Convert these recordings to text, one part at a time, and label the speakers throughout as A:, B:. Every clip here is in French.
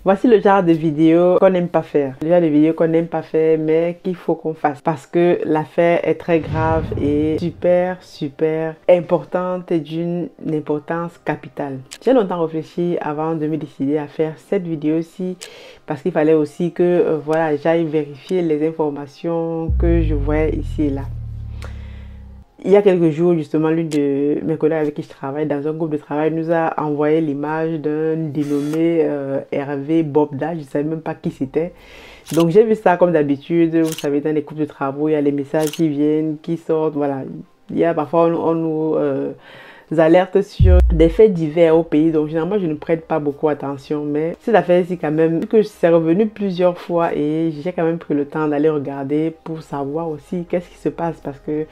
A: Voici le genre de vidéo qu'on n'aime pas faire. Le genre de vidéo qu'on n'aime pas faire, mais qu'il faut qu'on fasse. Parce que l'affaire est très grave et super importante et d'une importance capitale. J'ai longtemps réfléchi avant de me décider à faire cette vidéo-ci. Parce qu'il fallait aussi que voilà, j'aille vérifier les informations que je voyais ici et là. Il y a quelques jours, justement, l'une de mes collègues avec qui je travaille dans un groupe de travail nous a envoyé l'image d'un dénommé Hervé Bobda. Je ne savais même pas qui c'était. Donc j'ai vu ça comme d'habitude. Vous savez, dans les groupes de travaux, il y a les messages qui viennent, qui sortent. Voilà. Il y a parfois, on nous alerte sur des faits divers au pays. Donc généralement, je ne prête pas beaucoup attention. Mais cette affaire-ci, quand même, que c'est revenu plusieurs fois et j'ai quand même pris le temps d'aller regarder pour savoir aussi qu'est-ce qui se passe. Parce que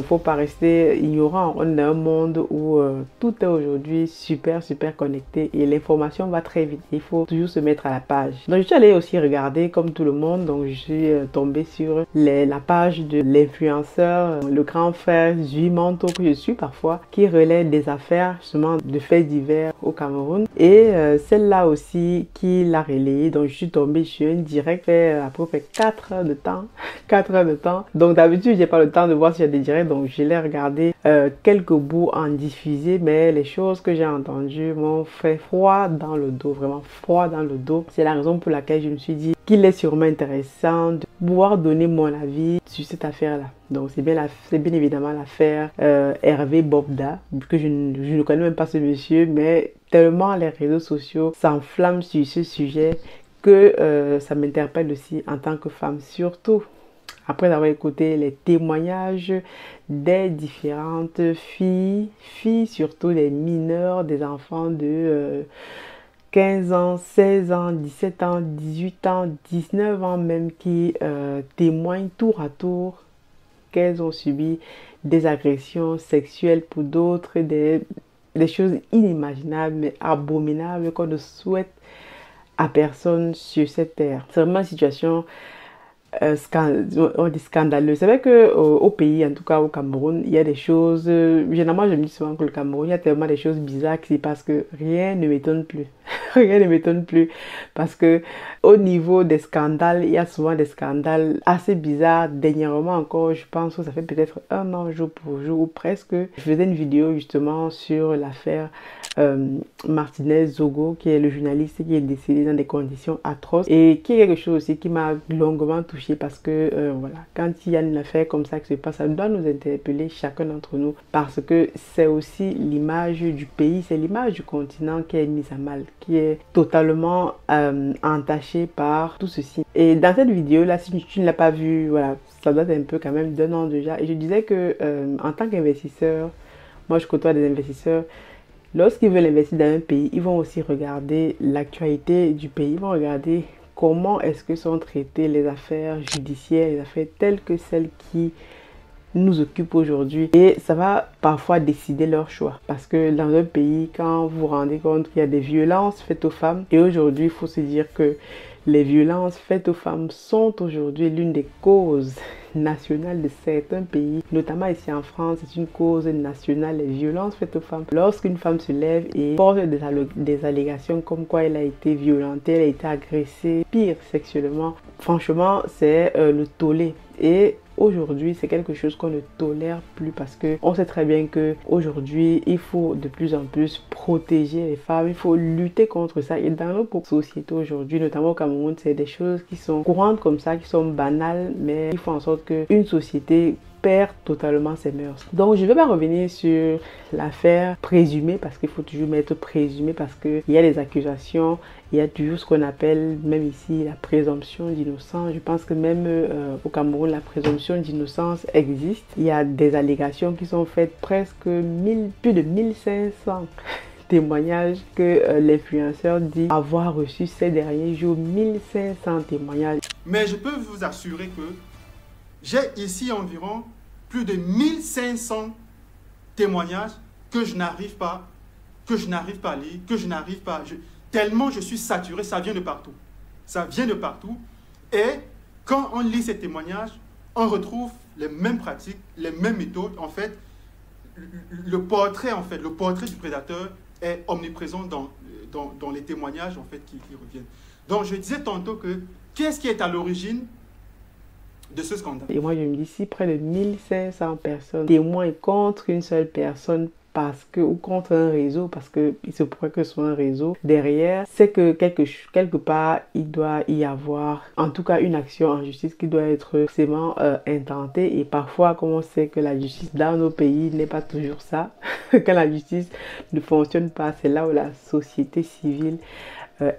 A: faut pas rester ignorant. On est dans un monde où tout est aujourd'hui super connecté et l'information va très vite. Il faut toujours se mettre à la page. Donc je suis allée aussi regarder comme tout le monde. Donc je suis tombée sur la page de l'influenceur, le grand frère Zuimanto que je suis parfois, qui relaie des affaires justement de faits divers au Cameroun. Et celle-là aussi qui l'a relayée. Donc je suis tombée sur un direct fait à peu près 4 heures de temps. 4 heures de temps. Donc d'habitude, j'ai pas le temps de voir s'il y a des directs. Donc je l'ai regardé quelques bouts en diffusé. Mais les choses que j'ai entendues m'ont fait froid dans le dos. Vraiment froid dans le dos. C'est la raison pour laquelle je me suis dit qu'il est sûrement intéressant de pouvoir donner mon avis sur cette affaire-là. Donc c'est bien évidemment l'affaire Hervé Bobda, que je ne connais même pas ce monsieur, mais tellement les réseaux sociaux s'enflamment sur ce sujet que ça m'interpelle aussi en tant que femme, surtout après avoir écouté les témoignages des différentes filles surtout des mineurs, des enfants de 15 ans, 16 ans, 17 ans, 18 ans, 19 ans même qui témoignent tour à tour qu'elles ont subi des agressions sexuelles, pour d'autres des choses inimaginables mais abominables qu'on ne souhaite à personne sur cette terre. C'est vraiment une situation on dit scandaleux. C'est vrai que au pays, en tout cas au Cameroun, il y a des choses. Généralement, je me dis souvent que le Cameroun, il y a tellement de choses bizarres qui se passent que rien ne m'étonne plus. Rien ne m'étonne plus. Parce que au niveau des scandales, il y a souvent des scandales assez bizarres. Dernièrement encore, je pense que ça fait peut-être un an, jour pour jour, ou presque. Je faisais une vidéo justement sur l'affaire Martinez Zogo, qui est le journaliste qui est décédé dans des conditions atroces et qui est quelque chose aussi qui m'a longuement touchée parce que voilà, quand il y a une affaire comme ça qui se passe, ça doit nous interpeller chacun d'entre nous parce que c'est aussi l'image du pays, c'est l'image du continent qui est mise à mal, qui est totalement entachée par tout ceci. Et dans cette vidéo là, si tu ne l'as pas vue, voilà, ça date un peu quand même d'un an déjà, et je disais que en tant qu'investisseur, moi je côtoie des investisseurs. Lorsqu'ils veulent investir dans un pays, ils vont aussi regarder l'actualité du pays. Ils vont regarder comment est-ce que sont traitées les affaires judiciaires, les affaires telles que celles qui nous occupent aujourd'hui. Et ça va parfois décider leur choix. Parce que dans un pays, quand vous vous rendez compte qu'il y a des violences faites aux femmes, et aujourd'hui, il faut se dire que les violences faites aux femmes sont aujourd'hui l'une des causes nationales de certains pays, notamment ici en France, c'est une cause nationale, les violences faites aux femmes. Lorsqu'une femme se lève et porte des allégations comme quoi elle a été violentée, elle a été agressée, pire sexuellement, franchement, c'est le tollé. Et aujourd'hui, c'est quelque chose qu'on ne tolère plus parce que on sait très bien que aujourd'hui, il faut de plus en plus protéger les femmes, il faut lutter contre ça. Et dans notre société aujourd'hui, notamment au Cameroun, c'est des choses qui sont courantes comme ça, qui sont banales, mais il faut en sorte qu'une société perd totalement ses mœurs. Donc je ne vais pas revenir sur l'affaire présumée parce qu'il faut toujours mettre présumé parce qu'il y a des accusations, il y a toujours ce qu'on appelle même ici la présomption d'innocence. Je pense que même au Cameroun la présomption d'innocence existe. Il y a des allégations qui sont faites, presque plus de 1500 témoignages que l'influenceur dit avoir reçu ces derniers jours. 1500 témoignages.
B: Mais je peux vous assurer que j'ai ici environ plus de 1500 témoignages que je n'arrive pas à lire, que je n'arrive pas... tellement je suis saturé, ça vient de partout. Ça vient de partout. Et quand on lit ces témoignages, on retrouve les mêmes pratiques, les mêmes méthodes. En fait, le portrait du prédateur est omniprésent dans les témoignages en fait, qui reviennent. Donc, je disais tantôt que qu'est-ce qui est à l'origine de ce scandale?
A: Et moi, je me dis, si près de 1500 personnes témoignent contre une seule personne, parce que, ou contre un réseau, parce qu'il se pourrait que ce soit un réseau derrière, c'est que quelque part, il doit y avoir, en tout cas, une action en justice qui doit être forcément intentée. Et parfois, comme on sait que la justice dans nos pays n'est pas toujours ça, quand la justice ne fonctionne pas, c'est là où la société civile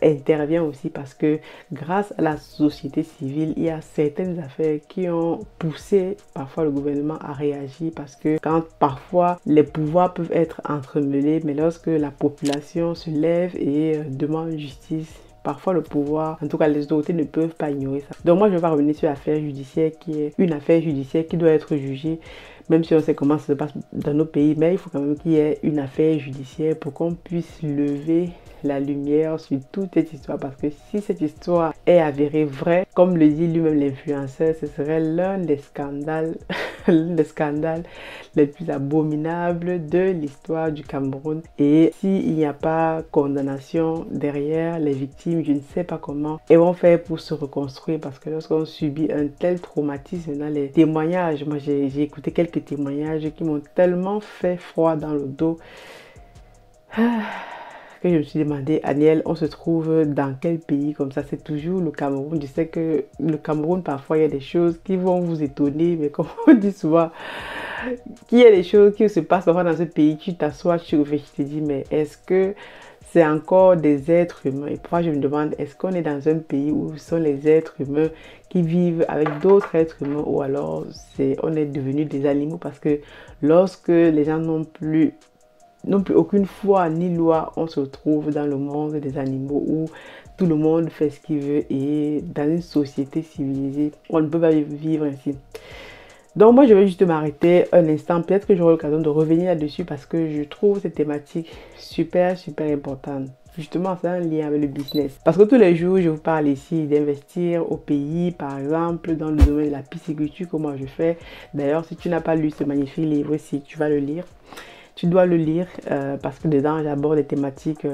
A: intervient aussi, parce que grâce à la société civile, il y a certaines affaires qui ont poussé parfois le gouvernement à réagir, parce que quand parfois les pouvoirs peuvent être entremêlés, mais lorsque la population se lève et demande justice, parfois le pouvoir, en tout cas les autorités ne peuvent pas ignorer ça. Donc moi je vais revenir sur l'affaire judiciaire qui est une affaire judiciaire qui doit être jugée, même si on sait comment ça se passe dans nos pays, mais il faut quand même qu'il y ait une affaire judiciaire pour qu'on puisse lever la lumière sur toute cette histoire, parce que si cette histoire est avérée vraie, comme le dit lui-même l'influenceur, ce serait l'un des scandales les plus abominables de l'histoire du Cameroun. Et s'il n'y a pas condamnation derrière, les victimes, je ne sais pas comment elles vont faire pour se reconstruire, parce que lorsqu'on subit un tel traumatisme, dans les témoignages, moi j'ai écouté quelques témoignages qui m'ont tellement fait froid dans le dos que je me suis demandé, Aniel, on se trouve dans quel pays comme ça? C'est toujours le Cameroun. Je sais que le Cameroun, parfois, il y a des choses qui vont vous étonner, mais comme on dit souvent, qu'il y a des choses qui se passent parfois dans ce pays, tu t'assois, tu réfléchis, tu te dis, mais est-ce que c'est encore des êtres humains? Et parfois, je me demande, est-ce qu'on est dans un pays où ce sont les êtres humains qui vivent avec d'autres êtres humains, ou alors on est devenus des animaux? Parce que lorsque les gens n'ont plus aucune foi ni loi, on se retrouve dans le monde des animaux où tout le monde fait ce qu'il veut, et dans une société civilisée, on ne peut pas vivre ainsi. Donc moi je vais juste m'arrêter un instant, peut-être que j'aurai l'occasion de revenir là-dessus, parce que je trouve cette thématique super importante. Justement, c'est un lien avec le business. Parce que tous les jours, je vous parle ici d'investir au pays, par exemple, dans le domaine de la pisciculture, comme moi je fais. D'ailleurs, si tu n'as pas lu ce magnifique livre, si tu vas le lire, tu dois le lire, parce que dedans j'aborde des thématiques,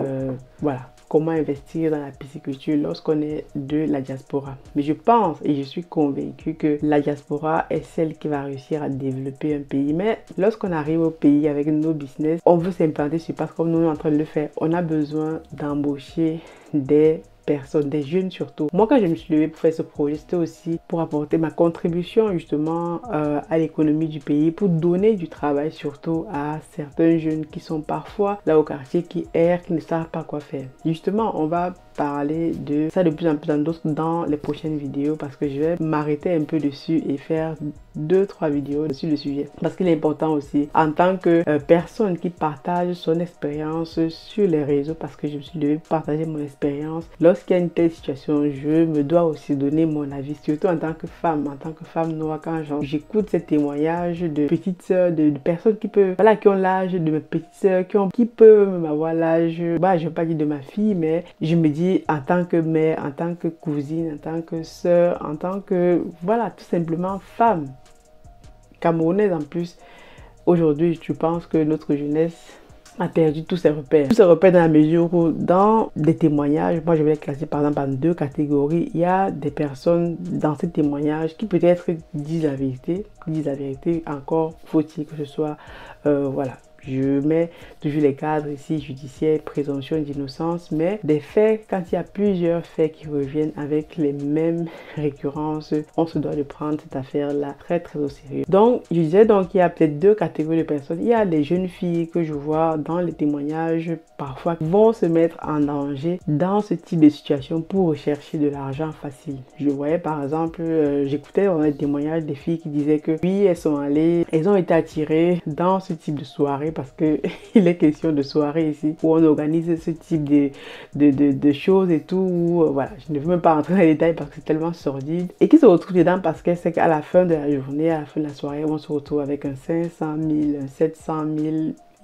A: voilà, comment investir dans la pisciculture lorsqu'on est de la diaspora. Mais je pense et je suis convaincue que la diaspora est celle qui va réussir à développer un pays. Mais lorsqu'on arrive au pays avec nos business, on veut s'implanter sur place comme nous sommes en train de le faire. On a besoin d'embaucher des personnes, des jeunes surtout. Moi, quand je me suis levée pour faire ce projet, c'était aussi pour apporter ma contribution justement à l'économie du pays, pour donner du travail surtout à certains jeunes qui sont parfois là au quartier, qui errent, qui ne savent pas quoi faire. Justement, on va parler de ça de plus en plus dans les prochaines vidéos, parce que je vais m'arrêter un peu dessus et faire 2-3 vidéos sur le sujet, parce qu'il est important aussi en tant que personne qui partage son expérience sur les réseaux, parce que je me suis levée pour partager mon expérience. Lorsqu'il y a une telle situation, je me dois aussi donner mon avis, surtout en tant que femme noire. Quand j'écoute ces témoignages de petites sœurs, de personnes qui peuvent, voilà, qui ont l'âge de mes petites sœurs, qui peuvent avoir l'âge, bah, je vais pas dire de ma fille, mais je me dis, en tant que mère, en tant que cousine, en tant que sœur, en tant que, voilà, tout simplement femme camerounaise en plus, aujourd'hui, je pense que notre jeunesse a perdu tous ses repères. Tous ses repères dans la mesure où, dans des témoignages, moi je vais les classer par exemple en 2 catégories. Il y a des personnes dans ces témoignages qui peut-être disent la vérité, encore faut-il que ce soit, voilà. Je mets toujours les cadres ici, judiciaire, présomption d'innocence, mais des faits, quand il y a plusieurs faits qui reviennent avec les mêmes récurrences, on se doit de prendre cette affaire-là très au sérieux. Donc, je disais donc il y a peut-être 2 catégories de personnes. Il y a des jeunes filles que je vois dans les témoignages, parfois, qui vont se mettre en danger dans ce type de situation pour rechercher de l'argent facile. Je voyais par exemple, j'écoutais dans les témoignages des filles qui disaient que oui, elles ont été attirées dans ce type de soirée, parce que il est question de soirée ici où on organise ce type de choses et tout, où, voilà, je ne veux même pas rentrer dans les détails parce que c'est tellement sordide, et qui se retrouvent dedans parce que c'est qu'à la fin de la journée, à la fin de la soirée, on se retrouve avec un 500 000, un 700 000,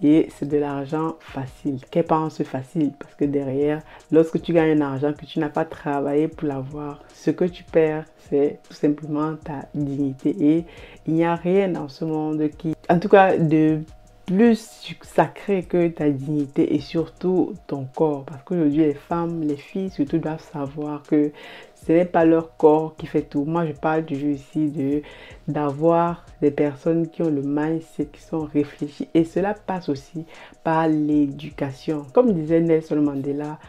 A: et c'est de l'argent facile. Qu'elle pense facile, parce que derrière, lorsque tu gagnes un argent que tu n'as pas travaillé pour l'avoir, ce que tu perds, c'est tout simplement ta dignité. Et il n'y a rien dans ce monde qui, en tout cas, de plus sacré que ta dignité et surtout ton corps. Parce qu'aujourd'hui, les femmes, les filles surtout doivent savoir que ce n'est pas leur corps qui fait tout. Moi, je parle toujours ici d'avoir des personnes qui ont le mindset, qui sont réfléchies. Et cela passe aussi par l'éducation. Comme disait Nelson Mandela,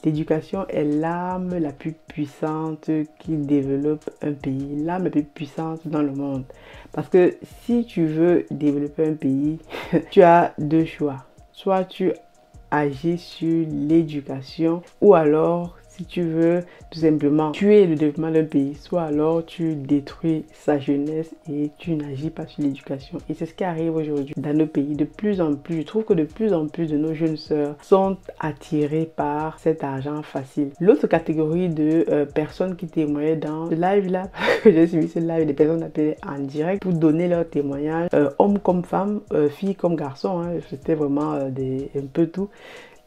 A: l'éducation est l'arme la plus puissante qui développe un pays, l'arme la plus puissante dans le monde. Parce que si tu veux développer un pays, tu as deux choix. Soit tu agis sur l'éducation ou alors si tu veux tout simplement tuer le développement d'un pays, soit alors tu détruis sa jeunesse et tu n'agis pas sur l'éducation. Et c'est ce qui arrive aujourd'hui dans nos pays. De plus en plus, je trouve que de plus en plus de nos jeunes sœurs sont attirées par cet argent facile. L'autre catégorie de personnes qui témoignaient dans ce live-là, j'ai suivi ce live, des personnes appelées en direct pour donner leur témoignage, hommes comme femmes, filles comme garçons, hein, c'était vraiment un peu tout.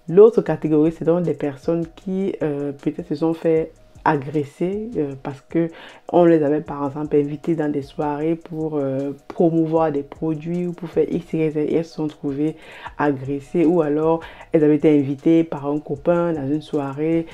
A: L'autre catégorie, c'est donc des personnes qui peut-être se sont fait agresser parce que on les avait par exemple invitées dans des soirées pour promouvoir des produits ou pour faire X, Y, Z et elles se sont trouvées agressées ou alors elles avaient été invitées par un copain dans une soirée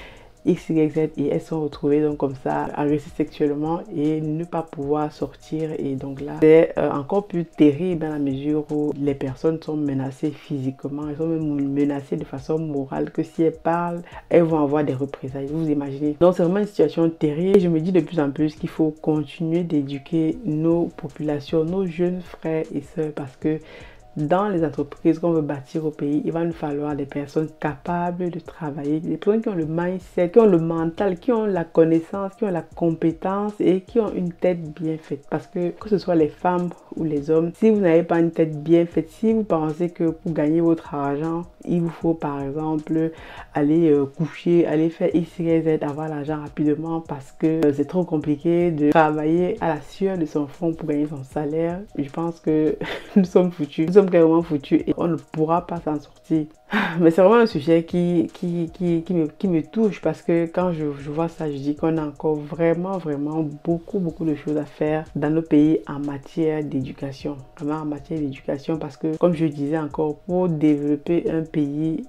A: X, Y, Z et elles sont retrouvées donc comme ça agressées sexuellement et ne pas pouvoir sortir. Et donc là c'est encore plus terrible dans la mesure où les personnes sont menacées physiquement, elles sont même menacées de façon morale que si elles parlent elles vont avoir des représailles, vous imaginez. Donc c'est vraiment une situation terrible et je me dis de plus en plus qu'il faut continuer d'éduquer nos populations, nos jeunes frères et sœurs, parce que dans les entreprises qu'on veut bâtir au pays, il va nous falloir des personnes capables de travailler, des personnes qui ont le mindset, qui ont le mental, qui ont la connaissance, qui ont la compétence et qui ont une tête bien faite. Parce que ce soit les femmes ou les hommes, si vous n'avez pas une tête bien faite, si vous pensez que pour gagner votre argent, il vous faut par exemple aller coucher, aller faire X, Y, Z, avoir l'argent rapidement parce que c'est trop compliqué de travailler à la sueur de son front pour gagner son salaire. Je pense que nous sommes foutus. Nous sommes carrément foutus et on ne pourra pas s'en sortir. Mais c'est vraiment un sujet qui me touche parce que quand je vois ça, je dis qu'on a encore vraiment beaucoup de choses à faire dans nos pays en matière d'éducation. Vraiment en matière d'éducation parce que comme je disais encore, pour développer un pays,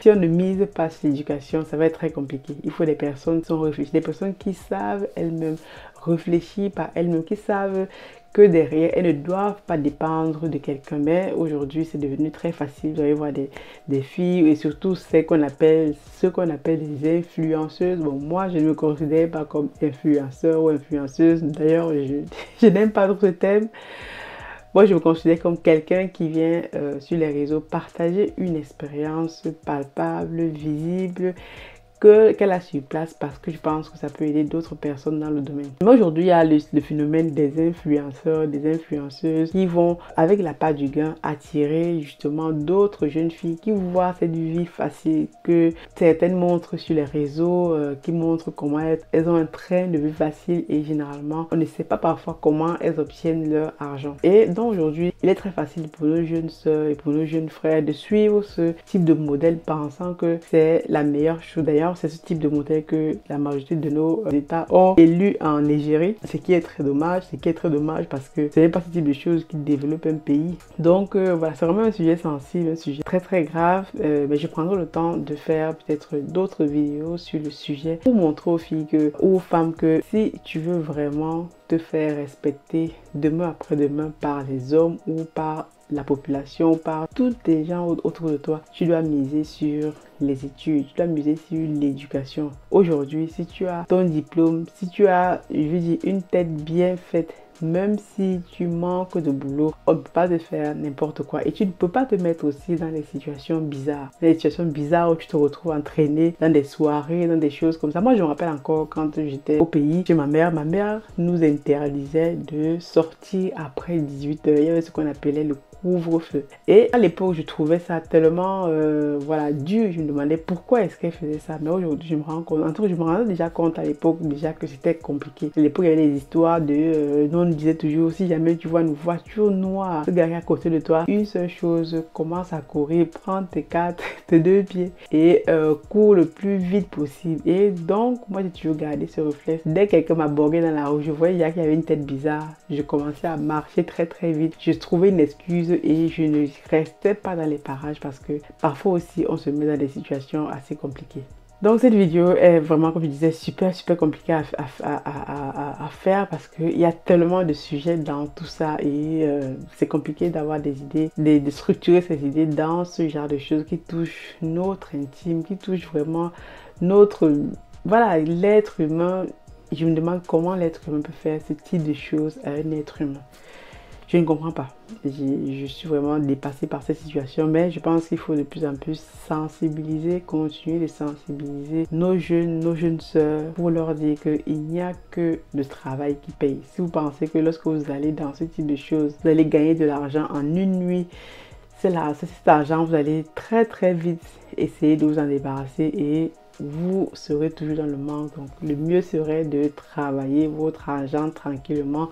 A: si on ne mise pas sur l'éducation, ça va être très compliqué. Il faut des personnes qui sont réfléchies, des personnes qui savent elles-mêmes réfléchir par elles-mêmes, qui savent que derrière, elles ne doivent pas dépendre de quelqu'un. Mais aujourd'hui, c'est devenu très facile. Vous allez voir des filles et surtout ce qu'on appelle des influenceuses. Bon, moi, je ne me considère pas comme influenceur ou influenceuse. D'ailleurs, je n'aime pas trop ce thème. Moi, je me considère comme quelqu'un qui vient sur les réseaux partager une expérience palpable, visible, qu'elle a sur place parce que je pense que ça peut aider d'autres personnes dans le domaine. Mais aujourd'hui, il y a le phénomène des influenceurs, des influenceuses qui vont, avec la part du gain, attirer justement d'autres jeunes filles qui voient cette vie facile que certaines montrent sur les réseaux, qui montrent comment elles ont un train de vie facile et généralement, on ne sait pas parfois comment elles obtiennent leur argent. Et donc aujourd'hui, il est très facile pour nos jeunes sœurs et pour nos jeunes frères de suivre ce type de modèle pensant que c'est la meilleure chose. D'ailleurs, c'est ce type de modèle que la majorité de nos États ont élu en Nigerie, ce qui est très dommage, parce que ce n'est pas ce type de choses qui développe un pays. Donc voilà, c'est vraiment un sujet sensible, un sujet très grave, mais je prendrai le temps de faire peut-être d'autres vidéos sur le sujet pour montrer aux filles ou aux femmes que si tu veux vraiment te faire respecter demain après-demain par les hommes ou par la population, par tous les gens autour de toi, tu dois miser sur les études, tu dois miser sur l'éducation. Aujourd'hui, si tu as ton diplôme, si tu as, je veux dire, une tête bien faite, même si tu manques de boulot, on ne peut pas te faire n'importe quoi. Et tu ne peux pas te mettre aussi dans des situations bizarres. Des situations bizarres où tu te retrouves entraîné dans des soirées, dans des choses comme ça. Moi, je me rappelle encore quand j'étais au pays chez ma mère nous interdisait de sortir après 18 h. Il y avait ce qu'on appelait le couvre-feu. Et à l'époque, je trouvais ça tellement voilà, dur. Je me demandais pourquoi est-ce qu'elle faisait ça. Mais aujourd'hui, je me rends compte. En tout cas, je me rendais déjà compte à l'époque déjà que c'était compliqué. À l'époque, il y avait des histoires de... nous, on nous disait toujours, si jamais tu vois une voiture noire se garer à côté de toi, une seule chose, commence à courir, prends tes deux pieds et cours le plus vite possible. Et donc, moi, j'ai toujours gardé ce réflexe. Dès que quelqu'un m'abordait dans la rue, je voyais qu'il y avait une tête bizarre. Je commençais à marcher très vite. Je trouvais une excuse et je ne restais pas dans les parages parce que parfois aussi on se met dans des situations assez compliquées. Donc cette vidéo est vraiment, comme je disais, super compliquée à faire parce qu'il y a tellement de sujets dans tout ça et c'est compliqué d'avoir des idées, de structurer ces idées dans ce genre de choses qui touchent notre intime, qui touchent vraiment notre, voilà, l'être humain. Je me demande comment l'être humain peut faire ce type de choses à un être humain. Je ne comprends pas. Je suis vraiment dépassée par cette situation, mais je pense qu'il faut de plus en plus sensibiliser, continuer de sensibiliser nos jeunes sœurs pour leur dire qu'il n'y a que le travail qui paye. Si vous pensez que lorsque vous allez dans ce type de choses, vous allez gagner de l'argent en une nuit, c'est cet argent, vous allez très vite essayer de vous en débarrasser et vous serez toujours dans le manque. Donc le mieux serait de travailler votre argent tranquillement,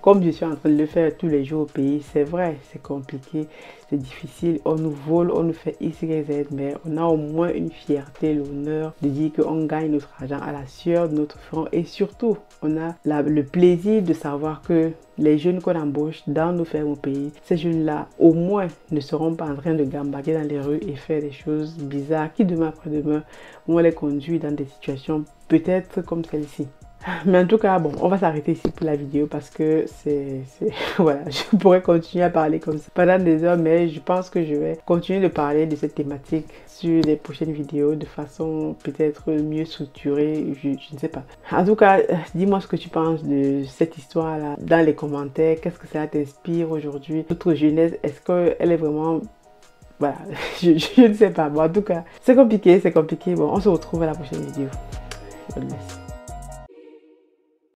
A: comme je suis en train de le faire tous les jours au pays. C'est vrai, c'est compliqué, c'est difficile, on nous vole, on nous fait X, Y, Z, mais on a au moins une fierté, l'honneur de dire qu'on gagne notre argent à la sueur de notre front et surtout, on a le plaisir de savoir que les jeunes qu'on embauche dans nos fermes au pays, ces jeunes-là, au moins, ne seront pas en train de gambader dans les rues et faire des choses bizarres qui, demain après-demain, vont les conduire dans des situations peut-être comme celle-ci. Mais en tout cas, bon, on va s'arrêter ici pour la vidéo parce que voilà, je pourrais continuer à parler comme ça pendant des heures, mais je pense que je vais continuer de parler de cette thématique sur les prochaines vidéos de façon peut-être mieux structurée, je ne sais pas. En tout cas, dis-moi ce que tu penses de cette histoire-là dans les commentaires. Qu'est-ce que ça t'inspire aujourd'hui? Notre jeunesse, est-ce qu'elle est vraiment... Voilà, je ne sais pas. Bon, en tout cas, c'est compliqué. Bon, on se retrouve à la prochaine vidéo. Je vous laisse.